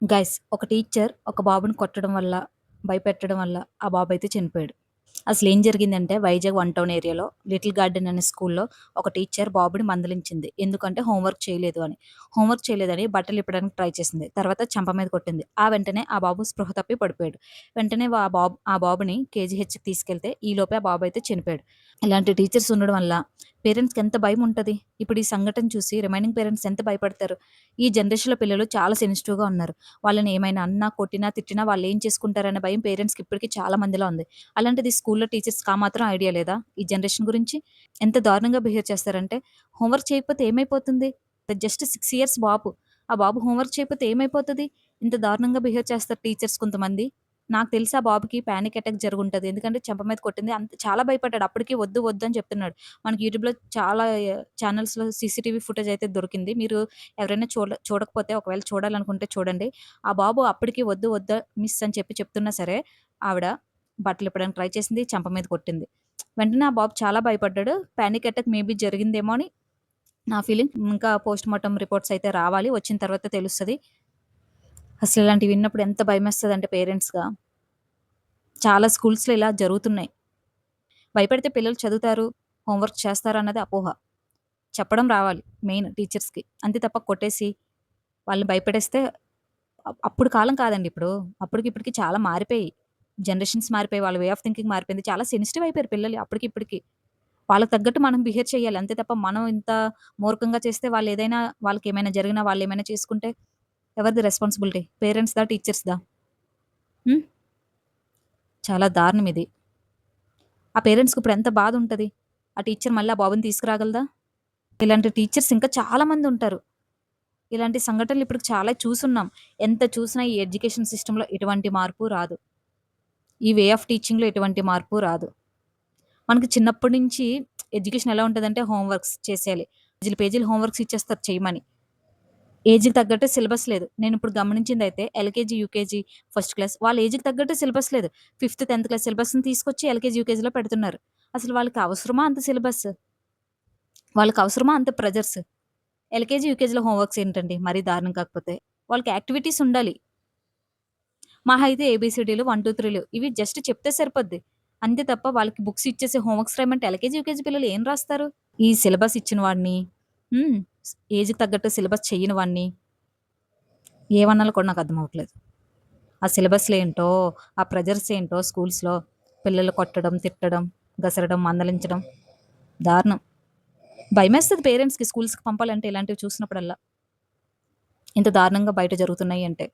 Guys ఒక teacher ఒక బాబుని కొట్టడం వల్ల, భయపెట్టడం వల్ల ఆ బాబు అయితే చనిపోయాడు. అసలేం జరిగిందంటే వైజాగ్ వన్ టౌన్ ఏరియాలో లిటిల్ గార్డెన్ అనే స్కూల్‌లో ఒక టీచర్ బాబుని మందలించింది. ఎందుకంటే హోంవర్క్ చేయలేదు అని. హోంవర్క్ చేయలేదని బట్టలు ఇప్పడానికి ట్రై చేసింది. తర్వాత చెంప మీద కొట్టింది. వెంటనే ఆ బాబు స్పృహ తప్పి పడిపోయాడు. వెంటనే ఆ బాబుని కేజీహెచ్‌కి తీసుకెళ్తే ఈలోపే ఆ బాబు అయితే చనిపోయాడు. ఇలాంటి టీచర్స్ ఉండడం వల్ల పేరెంట్స్‌కి ఎంత భయముంటది. ఇప్పుడు ఈ సంఘటన చూసి రిమైనింగ్ పేరెంట్స్ ఎంత భయపడతారు. ఈ జనరేషన్‌లో పిల్లలు చాలా సెన్సిటివ్‌గా ఉన్నారు. వాళ్ళని ఏమైనా అన్నా, కొట్టినా, తిట్టినా వాళ్ళేం చేసుకుంటారన్న భయం పేరెంట్స్‌కి ఇప్పటికి చాలా మందిలో ఉంది. అలాంటిది స్కూల్‌లో టీచర్స్‌కి ఆ మాత్రం ఐడియా లేదా ఈ జనరేషన్ గురించి? ఎంత దారుణంగా బిహేవ్ చేస్తారంటే, హోంవర్క్ చేయకపోతే ఏమైపోతుంది? జస్ట్ 6 ఇయర్స్ బాబు. ఆ బాబు హోంవర్క్ చేయకపోతే ఏమైపోతది? ఇంత దారుణంగా బిహేవ్ చేస్తారు టీచర్స్ కొంతమంది. నాకు తెలిసి ఆ బాబుకి పానిక్ అటాక్ జరుగుంటది. ఎందుకంటే చెంప మీద కొట్టింది. చాలా భయపడ్డాడు. అప్పటికి వద్దు, వద్దు అని చెప్తున్నాడు. మనకి యూట్యూబ్‌లో చాలా ఛానెల్స్‌లో సీసీటీవీ ఫుటేజ్ అయితే దొరికింది. మీరు ఎవరైనా చూడకపోతే ఒకవేళ చూడాలనుకుంటే చూడండి. ఆ బాబు అప్పటికి వద్దు, వద్దు మిస్ అని చెప్తున్నా సరే, ఆవిడ బట్టలు ఇప్పడానికి ట్రై చేసింది. చెంప మీద కొట్టింది. వెంటనే ఆ బాబు చాలా భయపడ్డాడు. పానిక్ అటాక్ మేబీ జరిగిందేమో అని నా ఫీలింగ్. ఇంకా పోస్ట్‌మార్టం రిపోర్ట్స్ అయితే రావాలి. వచ్చిన తర్వాత తెలుస్తది. అసలు ఇలాంటివి విన్నప్పుడు ఎంత భయమేస్తదంటే పేరెంట్స్‌గా. చాలా స్కూల్స్‌లో ఇలా జరుగుతున్నాయి. భయపెడితే పిల్లలు చదువుతారు, హోంవర్క్ చేస్తారు అన్నది అపోహ. చెప్పడం రావాలి మెయిన్ టీచర్స్‌కి. అంతే తప్ప కొట్టేసి వాళ్ళని భయపెట్టేస్తే అప్పుడు కాలం కాదండి ఇప్పుడు. అప్పటికి ఇప్పటికి చాలా మారిపోయాయి. జనరేషన్స్ మారిపోయాయి. వాళ్ళ వే ఆఫ్ థింకింగ్ మారిపోయింది. చాలా సెన్సిటివ్ అయిపోయారు పిల్లలు అప్పటికి ఇప్పటికి. వాళ్ళకి తగ్గట్టు మనం బిహేవ్ చేయాలి. అంతే తప్ప మనం ఇంత మూర్ఖంగా చేస్తే వాళ్ళకేమైనా జరిగినా వాళ్ళేమైనా చేసుకుంటే ఎవరిది రెస్పాన్సిబిలిటీ? పేరెంట్స్‌దా? టీచర్స్‌దా? హ్మ్. చాలా దారుణం ఇది. ఆ పేరెంట్స్‌కి ఇప్పుడు ఎంత బాధుంటది. ఆ టీచర్ మళ్ళీ ఆ బాబుని తీసుకురాగలదా? ఇలాంటి టీచర్స్ ఇంకా చాలా మందుంటారు. ఇలాంటి సంఘటనలు ఇప్పటికి చాలా చూసున్నాం. ఎంత చూసినా ఈ ఎడ్యుకేషన్ సిస్టమ్‌లో ఎటువంటి మార్పు రాదు. ఈ వే ఆఫ్ టీచింగ్‌లో ఎటువంటి మార్పు రాదు. మనకి చిన్నప్పటి నుంచి ఎడ్యుకేషన్ ఎలా ఉంటదంటే హోమ్ వర్క్స్ చేసేయాలి. పేజీలు పేజీలు హోమ్ వర్క్స్ ఇచ్చేస్తారు చేయమని. ఏజ్‌కి తగ్గట్టు సిలబస్ లేదు. నేనిప్పుడు గమనించిందైతే ఎల్‌కేజీ, యూకేజీ, ఫస్ట్ క్లాస్ వాళ్ళ ఏజ్‌కి తగ్గట్టు సిలబస్ లేదు. ఫిఫ్త్, 10థ్ క్లాస్ సిలబస్‌ని తీసుకొచ్చి ఎల్‌కేజీ, యూకేజీలో పెడుతున్నారు. అసలు వాళ్ళకి అవసరమా అంత సిలబస్? వాళ్ళకి అవసరమా అంత ప్రెజర్స్? ఎల్‌కేజీ, యూకేజీలో హోమ్ వర్క్స్ ఏంటండి మరీ దారుణం కాకపోతే. వాళ్ళకి యాక్టివిటీస్ ఉండాలి. మహా అయితే ఏబీసీడీలు, 1, 2, 3లు ఇవి జస్ట్ చెప్తే సరిపోద్ది. అంతే తప్ప వాళ్ళకి బుక్స్ ఇచ్చేసి హోమ్ వర్క్స్ రాయమంటే ఎల్‌కేజీ, యూకేజీ పిల్లలు ఏం రాస్తారు? ఈ సిలబస్ ఇచ్చిన వాడిని, హ్మ్. ఏజ్‌కి తగ్గట్టు సిలబస్ చెయ్యని వాడిని ఏమనాలో కూడా నాకు అర్థం అవ్వట్లేదు. ఆ సిలబస్‌లేంటో, ఆ ప్రెజర్స్ ఏంటో స్కూల్స్‌లో పిల్లలు కొట్టడం, తిట్టడం, గసరడం, మందలించడం దారుణం. భయమేస్తది పేరెంట్స్‌కి స్కూల్స్‌కి పంపాలంటే ఇలాంటివి చూసినప్పుడల్లా. ఇంత దారుణంగా బయట జరుగుతున్నాయి అంటే.